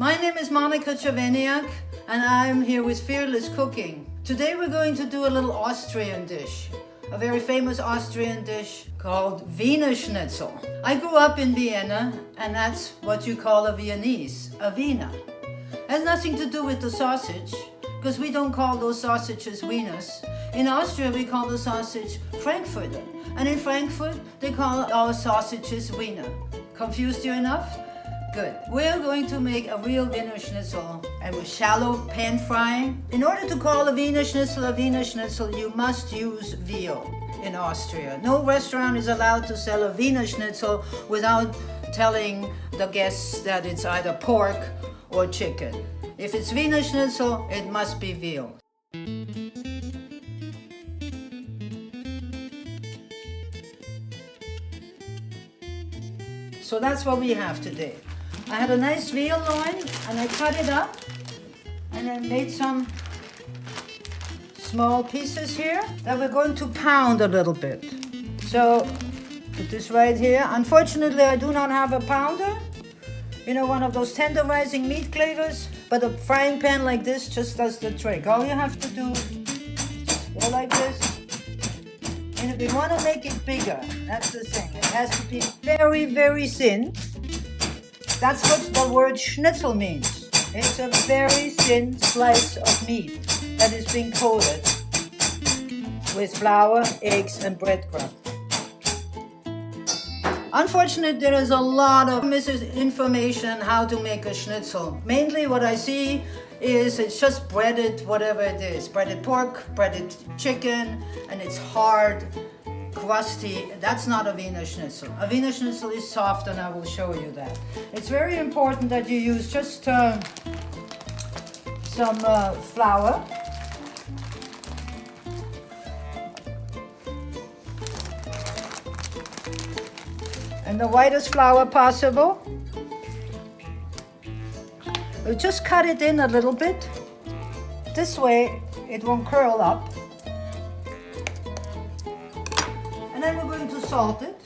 My name is Monica Czerweniak and I'm here with Fearless Cooking. Today we're going to do a little Austrian dish, a very famous Austrian dish called Wiener Schnitzel. I grew up in Vienna and that's what you call a Viennese, a Wiener. It has nothing to do with the sausage because we don't call those sausages Wieners. In Austria we call the sausage Frankfurter, and in Frankfurt they call our sausages Wiener. Confused you enough? Good. We're going to make a real Wiener Schnitzel and with shallow pan frying. In order to call a Wiener Schnitzel, you must use veal in Austria. No restaurant is allowed to sell a Wiener Schnitzel without telling the guests that it's either pork or chicken. If it's Wiener Schnitzel, it must be veal. So that's what we have today. I had a nice veal loin and I cut it up and I made some small pieces here that we're going to pound a little bit. So put this right here. Unfortunately, I do not have a pounder, one of those tenderizing meat clavers, but a frying pan like this just does the trick. All you have to do is go like this. And if we want to make it bigger, that's the thing. It has to be very, very thin. That's what the word schnitzel means. It's a very thin slice of meat that is being coated with flour, eggs, and breadcrumbs. Unfortunately, there is a lot of misinformation on how to make a schnitzel. Mainly what I see is it's just breaded, whatever it is. Breaded pork, breaded chicken, and it's hard, crusty. That's not a Wiener Schnitzel. A Wiener Schnitzel is soft and I will show you that. It's very important that you use just some flour. And the whitest flour possible. We just cut it in a little bit. This way it won't curl up. And then we're going to salt it.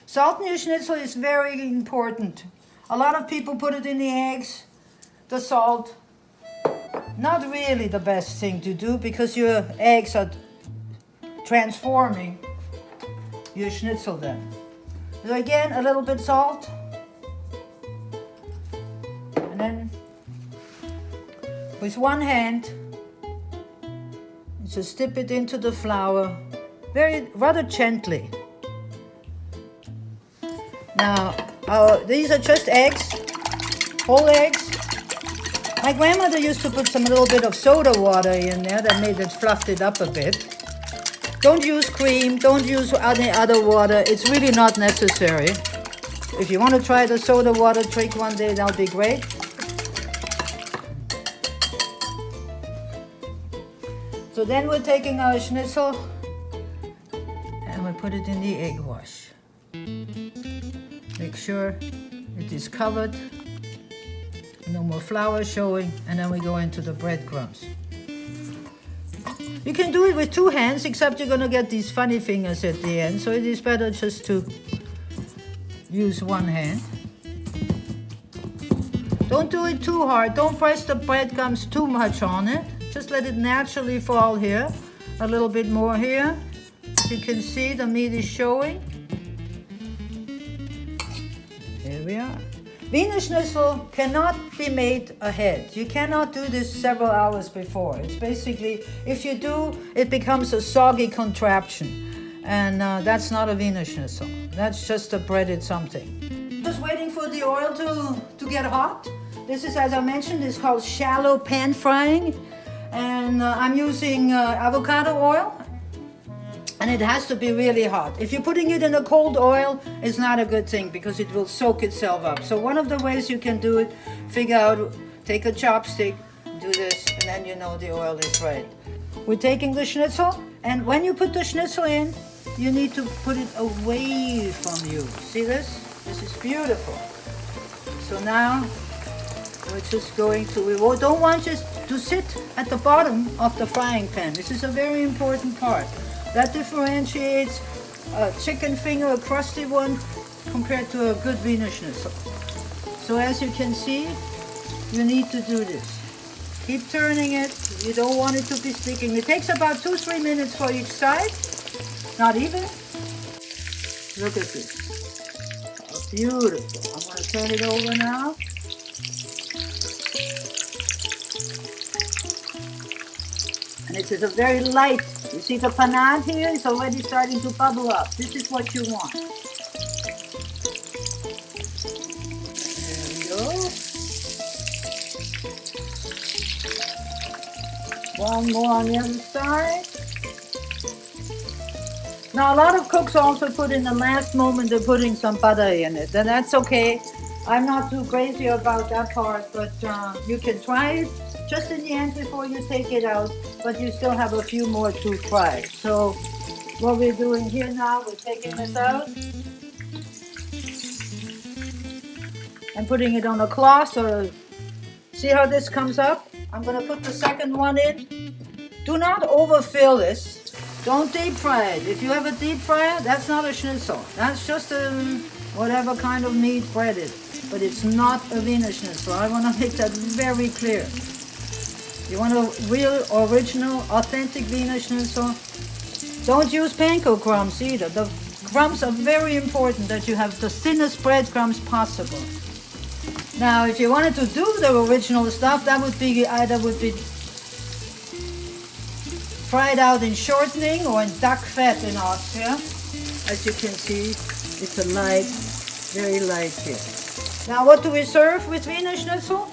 Salting your schnitzel is very important. A lot of people put it in the eggs, the salt. Not really the best thing to do because your eggs are transforming your schnitzel then. So again, a little bit salt. And then with one hand, just dip it into the flour, rather gently. Now, these are just eggs, whole eggs. My grandmother used to put some little bit of soda water in there that made it fluffed it up a bit. Don't use cream, don't use any other water. It's really not necessary. If you want to try the soda water trick one day, that'll be great. So then we're taking our schnitzel and we put it in the egg wash. Make sure it is covered, no more flour showing, and then we go into the breadcrumbs. You can do it with two hands, except you're going to get these funny fingers at the end, so it is better just to use one hand. Don't do it too hard. Don't press the breadcrumbs too much on it. Just let it naturally fall here. A little bit more here. As you can see, the meat is showing. Here we are. Wiener Schnitzel cannot be made ahead. You cannot do this several hours before. It's basically, if you do, it becomes a soggy contraption. And that's not a Wiener Schnitzel. That's just a breaded something. Just waiting for the oil to get hot. This is, as I mentioned, it's called shallow pan frying. And I'm using avocado oil. And it has to be really hot. If you're putting it in a cold oil, it's not a good thing because it will soak itself up. So one of the ways you can do it, figure out, take a chopstick, do this, and then you know the oil is right. We're taking the schnitzel, and when you put the schnitzel in, you need to put it away from you. See this? This is beautiful. So now, we're just going to, we don't want it to sit at the bottom of the frying pan. This is a very important part. That differentiates a chicken finger, a crusty one, compared to a good Wiener Schnitzel. So as you can see, you need to do this. Keep turning it. You don't want it to be sticking. It takes about 2-3 minutes for each side. Not even. Look at this. Oh, beautiful. I'm going to turn it over now. And it is a very light. You see the panade here is already starting to bubble up. This is what you want. There we go. One more on the other side. Now a lot of cooks also put in the last moment, they're putting some butter in it. And that's okay. I'm not too crazy about that part, but you can try it just in the end before you take it out, but you still have a few more to fry. So what we're doing here now, we're taking this out and putting it on a cloth. Or see how this comes up? I'm going to put the second one in. Do not overfill this. Don't deep fry it. If you have a deep fryer, that's not a schnitzel. That's just a whatever kind of meat breaded. But it's not a Wiener Schnitzel. I want to make that very clear. You want a real, original, authentic Wiener Schnitzel? Don't use panko crumbs either. The crumbs are very important, that you have the thinnest breadcrumbs possible. Now, if you wanted to do the original stuff, that would be either fried out in shortening or in duck fat in Austria. As you can see, it's a light, very light here. Now, what do we serve with Wiener Schnitzel?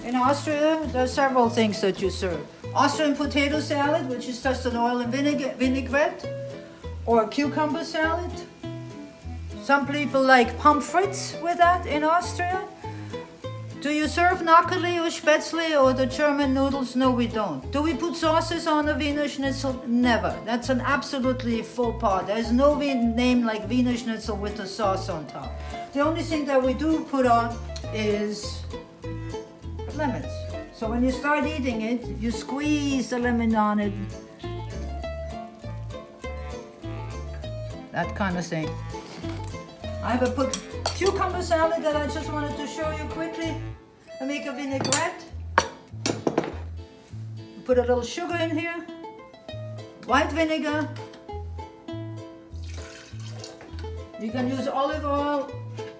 In Austria, there are several things that you serve. Austrian potato salad, which is just an oil and vinaigrette, or a cucumber salad. Some people like pommes with that in Austria. Do you serve Knockeli or Spätzle or the German noodles? No, we don't. Do we put sauces on a Wiener Schnitzel? Never. That's an absolutely faux pas. There's no name like Wiener Schnitzel with the sauce on top. The only thing that we do put on is lemons. So when you start eating it, you squeeze the lemon on it. That kind of thing. I have put cucumber salad that I just wanted to show you quickly. I make a vinaigrette. Put a little sugar in here. White vinegar. You can use olive oil.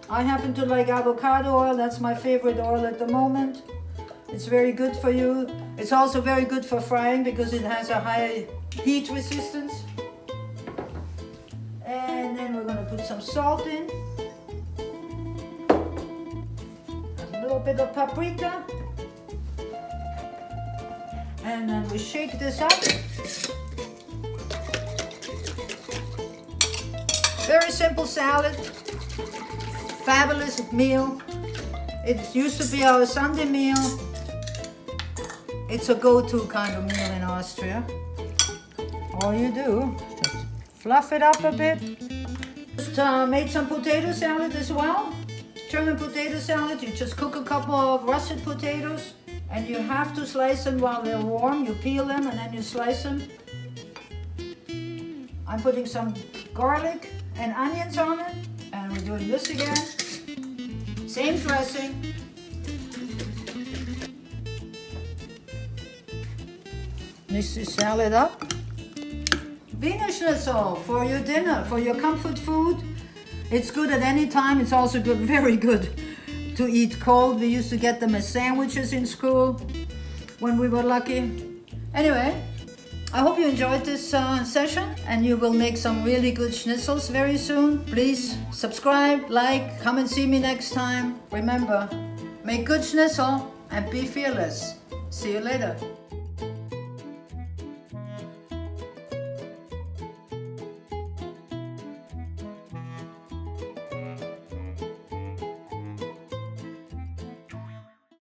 I happen to like avocado oil. That's my favorite oil at the moment. It's very good for you. It's also very good for frying because it has a high heat resistance. And then we're going to put some salt in. A little bit of paprika. And then we shake this up. Very simple salad. Fabulous meal. It used to be our Sunday meal. It's a go-to kind of meal in Austria. All you do, just fluff it up a bit. Just made some potato salad as well. German potato salad, you just cook a couple of russet potatoes and you have to slice them while they're warm. You peel them and then you slice them. I'm putting some garlic and onions on it, and we're doing this again. Same dressing. Mix the salad up. Wiener Schnitzel for your dinner, for your comfort food. It's good at any time. It's also good, very good to eat cold. We used to get them as sandwiches in school when we were lucky. Anyway, I hope you enjoyed this session and you will make some really good schnitzels very soon. Please subscribe, like, come and see me next time. Remember, make good schnitzel and be fearless. See you later.